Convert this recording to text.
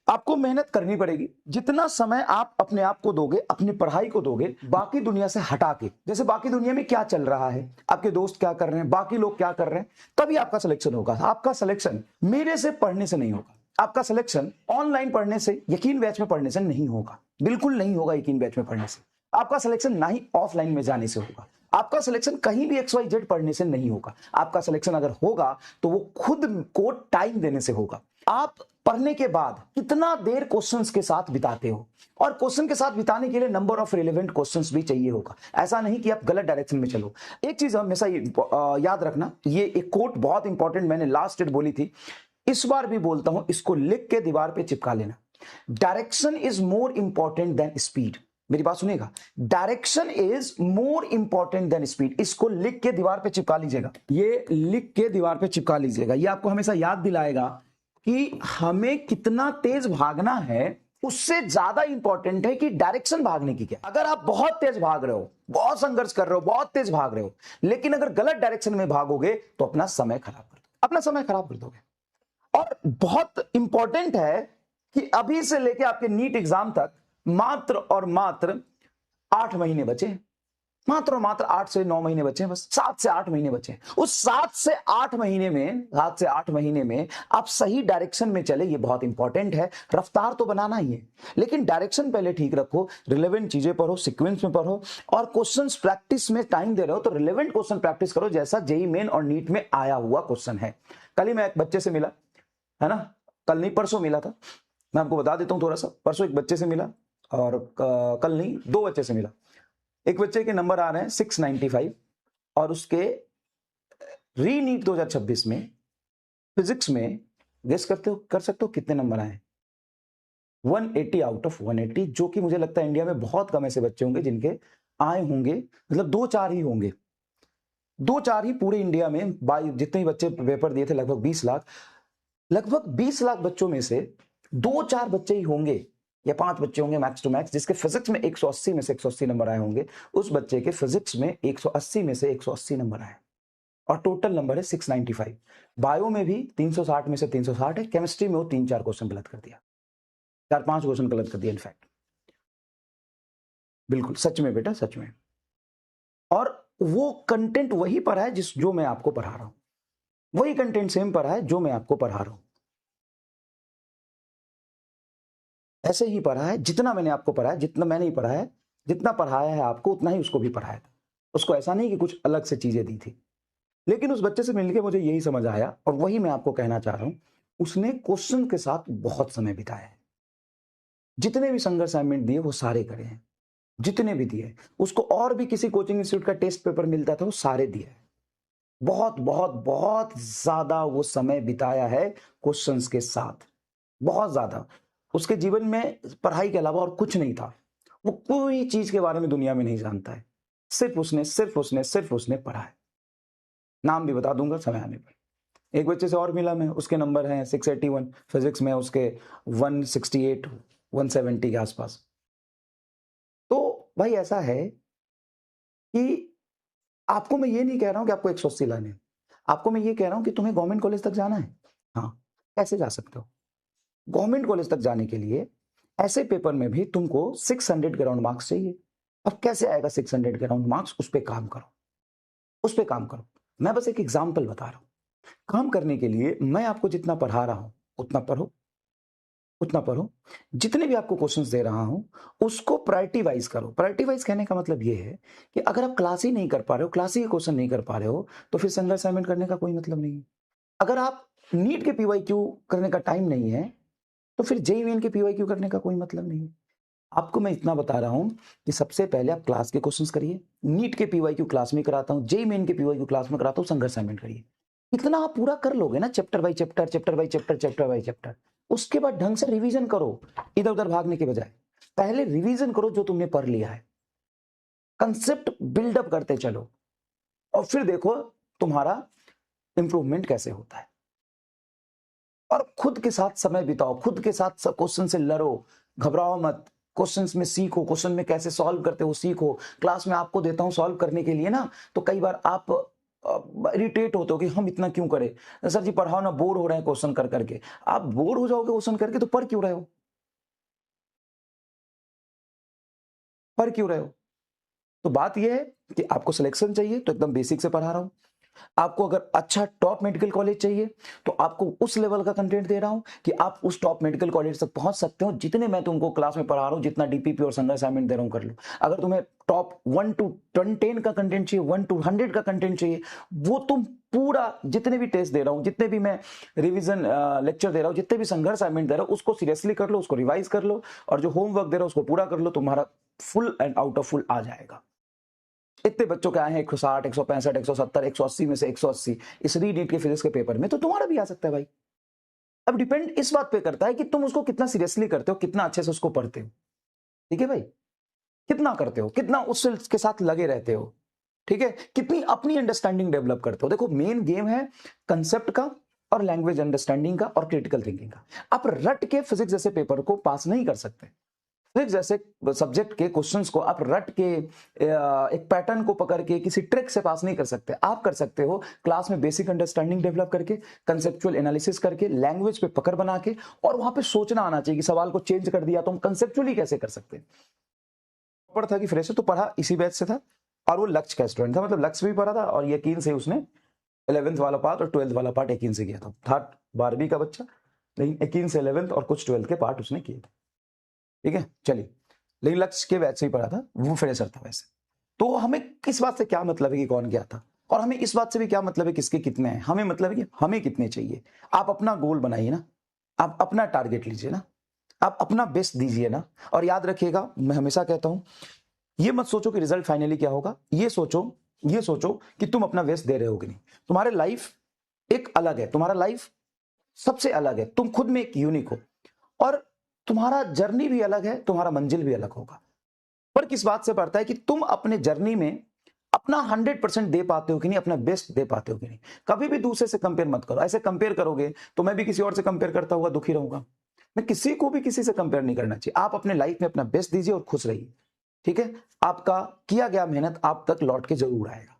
आपको मेहनत करनी पड़ेगी। जितना समय आप अपने आप को दोगे, अपनी पढ़ाई को दोगे, बाकी दुनिया से हटा के, जैसे बाकी दुनिया में क्या चल रहा है, आपके दोस्त क्या कर रहे हैं, बाकी लोग क्या कर रहे हैं, तभी आपका सिलेक्शन होगा। आपका सिलेक्शन मेरे से पढ़ने से नहीं होगा, आपका सिलेक्शन ऑनलाइन पढ़ने से, यकीन बैच में पढ़ने से नहीं होगा, बिल्कुल नहीं होगा। यकीन बैच में पढ़ने से आपका सिलेक्शन ना ही ऑफलाइन में जाने से होगा। आपका सिलेक्शन कहीं भी XYZ पढ़ने से नहीं होगा। आपका सिलेक्शन अगर होगा तो वो खुद को टाइम देने से होगा। आप पढ़ने के बाद कितना देर क्वेश्चंस के साथ बिताते हो, और क्वेश्चन के साथ बिताने के लिए नंबर ऑफ रिलेवेंट क्वेश्चंस भी चाहिए होगा। ऐसा नहीं कि आप गलत डायरेक्शन में चलो। एक चीज हमेशा याद रखना, ये एक कोट बहुत इंपॉर्टेंट मैंने लास्ट डेट बोली थी, इस बार भी बोलता हूं, इसको लिख के दीवार पे चिपका लेना। Direction is more important than speed. मेरी बात सुनेगा, direction is more important than speed. इसको लिख के दीवार पे चिपका लीजिएगा, ये लिख के दीवार पे चिपका लीजिएगा। ये आपको हमेशा याद दिलाएगा कि हमें कितना तेज भागना है, उससे ज्यादा इंपॉर्टेंट है कि डायरेक्शन भागने की क्या। अगर आप बहुत तेज भाग रहे हो, बहुत संघर्ष कर रहे हो, बहुत तेज भाग रहे हो, लेकिन अगर गलत डायरेक्शन में भागोगे तो अपना समय खराब कर दोगे, अपना समय खराब कर दोगे। और बहुत इंपॉर्टेंट है कि अभी से लेके आपके नीट एग्जाम तक मात्र और मात्र 8 महीने बचे, मात्र और मात्र 8 से 9 महीने बचे, बस 7 से 8 महीने बचे। उस 7 से 8 महीने में आप सही डायरेक्शन में चले, ये बहुत इंपॉर्टेंट है। रफ्तार तो बनाना ही है, लेकिन डायरेक्शन पहले ठीक रखो, रिलेवेंट चीजें पढ़ो, सीक्वेंस में पढ़ो, और क्वेश्चंस प्रैक्टिस में टाइम दे रहे हो तो रिलेवेंट क्वेश्चन प्रैक्टिस करो, जैसा जेईई मेन और नीट में आया हुआ क्वेश्चन है। कल ही मैं एक बच्चे से मिला, है ना, कल नहीं परसों मिला था, मैं आपको बता देता हूं थोड़ा सा। परसों एक बच्चे से मिला, और कल नहीं 2 बच्चे से मिला। एक बच्चे के नंबर आ रहे हैं 695, और उसके री नीट 2026 में फिजिक्स में गेस कर सकते हो कितने नंबर आए? 180 आउट ऑफ 180, जो कि मुझे लगता है इंडिया में बहुत कम ऐसे बच्चे होंगे जिनके आए होंगे, मतलब 2-4 ही होंगे, 2-4 ही पूरे इंडिया में। जितने ही बच्चे पेपर दिए थे, लगभग 20 लाख बच्चों में से 2-4 बच्चे ही होंगे, या 5 बच्चे होंगे मैक्स टू मैक्स, जिसके फिजिक्स में 180 में से 180 नंबर आए होंगे। उस बच्चे के फिजिक्स में 180 में से 180 नंबर आए, और टोटल नंबर है 695। बायो में भी 360 में से 360 है। केमिस्ट्री में वो 3-4 क्वेश्चन गलत कर दिया, 4-5 क्वेश्चन गलत कर दिया इनफैक्ट। बिल्कुल सच में बेटा, सच में। और वो कंटेंट वही पढ़ा है जो मैं आपको पढ़ा रहा हूं, वही कंटेंट सेम पढ़ा है जो मैं आपको पढ़ा रहा हूं, ऐसे ही पढ़ा है जितना मैंने आपको पढ़ाया, जितना मैंने ही पढ़ा है, जितना पढ़ाया है आपको उतना ही उसको भी पढ़ाया था। उसको ऐसा नहीं कि कुछ अलग से चीजें दी थी। लेकिन उस बच्चे से मिलकर मुझे यही समझ आया, और वही मैं आपको कहना चाह रहा हूं, उसने क्वेश्चन के साथ बहुत समय बिताया है। जितने भी संघर्ष असाइनमेंट दिए वो सारे करे हैं, जितने भी दिए। उसको और भी किसी कोचिंग इंस्टीट्यूट का टेस्ट पेपर मिलता था, वो सारे दिए। बहुत बहुत बहुत ज्यादा वो समय बिताया है क्वेश्चंस के साथ, बहुत ज्यादा। उसके जीवन में पढ़ाई के अलावा और कुछ नहीं था, वो कोई चीज के बारे में दुनिया में नहीं जानता है। सिर्फ उसने पढ़ा है। नाम भी बता दूंगा समय आने पर। एक बच्चे से और मिला मैं, उसके नंबर हैं 681, फिजिक्स में उसके 168 170 के आसपास। तो भाई ऐसा है कि आपको मैं ये नहीं कह रहा हूं कि आपको 180 लाने, आपको मैं ये कह रहा हूं कि तुम्हें गवर्नमेंट कॉलेज तक जाना है। हाँ, कैसे जा सकते हो? गवर्नमेंट कॉलेज तक जाने के लिए ऐसे पेपर में भी तुमको 600 के राउंड मार्क्स चाहिए। अब कैसे आएगा 600 के राउंड मार्क्स? उस पर काम करो, उस पर काम करो। मैं बस एक एग्जाम्पल बता रहा हूं। काम करने के लिए मैं आपको जितना पढ़ा रहा हूं उतना पढ़ो, उतना पढ़ो। जितने भी आपको क्वेश्चंस दे रहा हूं उसको प्रायोरिटी वाइज करो। प्रायोरिटी वाइज कहने का मतलब ये है कि अगर आप क्लास ही नहीं कर पा रहे हो, क्लास ही के क्वेश्चन नहीं कर पा रहे हो, तो फिर संघर्ष असाइनमेंट करने का कोई मतलब नहीं है। अगर आप नीट के PYQ करने का टाइम नहीं है, तो फिर जेईई मेन के PYQ करने का कोई मतलब नहीं है। आपको मैं इतना बता रहा हूं कि सबसे पहले आप क्लास के क्वेश्चंस करिए। नीट के PYQ क्लास में कराता हूं, जेईई मेन के PYQ क्लास में कराता हूं, संघर्ष असाइनमेंट करिए। इतना आप पूरा कर लोगे ना, chapter by chapter, chapter by chapter, chapter by chapter, उसके बाद ढंग से रिवीजन करो। इधर उधर भागने के बजाय पहले रिवीजन करो जो तुमने पढ़ लिया है, कंसेप्ट बिल्डअप करते चलो, और फिर देखो तुम्हारा इंप्रूवमेंट कैसे होता है। और खुद के साथ समय बिताओ, खुद के साथ क्वेश्चन से लड़ो, घबराओ मत। क्वेश्चंस में सीखो, क्वेश्चन में कैसे सॉल्व करते हो सीखो। क्लास में आपको देता हूं सॉल्व करने के लिए ना, तो कई बार आप इरिटेट होते हो कि हम इतना क्यों करें, सर जी पढ़ाओ ना, बोर हो रहे हैं क्वेश्चन कर करके। आप बोर हो जाओगे क्वेश्चन करके तो पढ़ क्यों रहे हो? पढ़ क्यों रहे हो? तो बात यह है कि आपको सिलेक्शन चाहिए तो एकदम बेसिक से पढ़ा रहा हूं। आपको अगर अच्छा टॉप मेडिकल कॉलेज चाहिए तो आपको उस लेवल का कंटेंट दे रहा हूं कि आप उस टॉप मेडिकल कॉलेज तक पहुंच सकते हो। जितने मैं तुमको क्लास में पढ़ा रहा हूं, जितना डीपीपी और संघ असाइनमेंट दे रहा हूं, कर लो। अगर तुम्हें टॉप 1 to 10 का कंटेंट चाहिए, 1 to 100 का कंटेंट चाहिए, वो तुम पूरा जितने भी टेस्ट दे रहा हूं, जितने भी मैं रिवीजन लेक्चर दे रहा हूं, जितने भी संघर्ष असाइनमेंट दे रहा हूं, उसको सीरियसली कर लो, उसको रिवाइज कर लो, और जो होमवर्क दे रहा हूं उसको पूरा कर लो। तुम्हारा full and out of full आ जाएगा। इतने बच्चों के आए हैं 160, 165, 170, 180 में से 180 इस रीनीट के फिजिक्स के पेपर में, तो तुम्हारा भी आ सकता है भाई। अब डिपेंड इस बात पे करता है कि तुम उसको कितना सीरियसली करते हो, कितना अच्छे से उसको पढ़ते हो। ठीक है भाई, कितना करते हो, कितना उसके साथ लगे रहते हो। ठीक है, कितनी अपनी अंडरस्टैंडिंग डेवलप करते हो। देखो, मेन गेम है कंसेप्ट का और लैंग्वेज अंडरस्टैंडिंग का और क्रिटिकल थिंकिंग का। आप रट के फिजिक्स जैसे पेपर को पास नहीं कर सकते। फिजिक्स जैसे सब्जेक्ट के क्वेश्चंस को आप रट के एक पैटर्न को पकड़ के किसी ट्रिक से पास नहीं कर सकते। आप कर सकते हो क्लास में बेसिक अंडरस्टैंडिंग डेवलप करके, कंसेप्चुअल एनालिसिस करके, लैंग्वेज पे पकड़ बना के, और वहां पे सोचना आना चाहिए कि सवाल को चेंज कर दिया तो हम कंसेप्चुअली कैसे कर सकते हैं। पढ़ा था कि फ्रेशर तो पढ़ा इसी बैच से था, और वो लक्ष्य का स्टूडेंट था, मतलब लक्ष्य भी पढ़ा था, और यकीन से उसने 11th वाला पार्ट और 12th वाला पार्ट यकीन से किया था 12वीं का बच्चा, लेकिन यकीन से 11th और कुछ 12th के पार्ट उसने किए थे। ठीक है, चलिए, लेकिन लक्ष्य के बैच से ही पढ़ा था, वो फ्रेशर था वैसे। तो हमें किस बात से क्या मतलब है कि कौन क्या था, और हमें इस बात से भी क्या मतलब है किसके कितने हैं। हमें मतलब है कि हमें कितने चाहिए। आप अपना गोल बनाइए ना, आप अपना टारगेट लीजिए ना, आप अपना बेस्ट दीजिए ना। और याद रखिएगा, मैं हमेशा कहता हूं, ये मत सोचो कि रिजल्ट फाइनली क्या होगा, ये सोचो कि तुम अपना बेस्ट दे रहे हो कि नहीं। तुम्हारे लाइफ एक अलग है, तुम्हारा लाइफ सबसे अलग है, तुम खुद में एक यूनिक हो, और तुम्हारा जर्नी भी अलग है, तुम्हारा मंजिल भी अलग होगा। पर किस बात से पड़ता है कि तुम अपने जर्नी में अपना 100% दे पाते हो कि नहीं, अपना बेस्ट दे पाते हो कि नहीं। कभी भी दूसरे से कंपेयर मत करो। ऐसे कंपेयर करोगे तो मैं भी किसी और से कंपेयर करता हुआ दुखी रहूंगा। मैं किसी को भी किसी से कंपेयर नहीं करना चाहिए। आप अपने लाइफ में अपना बेस्ट दीजिए और खुश रहिए। ठीक है, आपका किया गया मेहनत आप तक लौट के जरूर आएगा।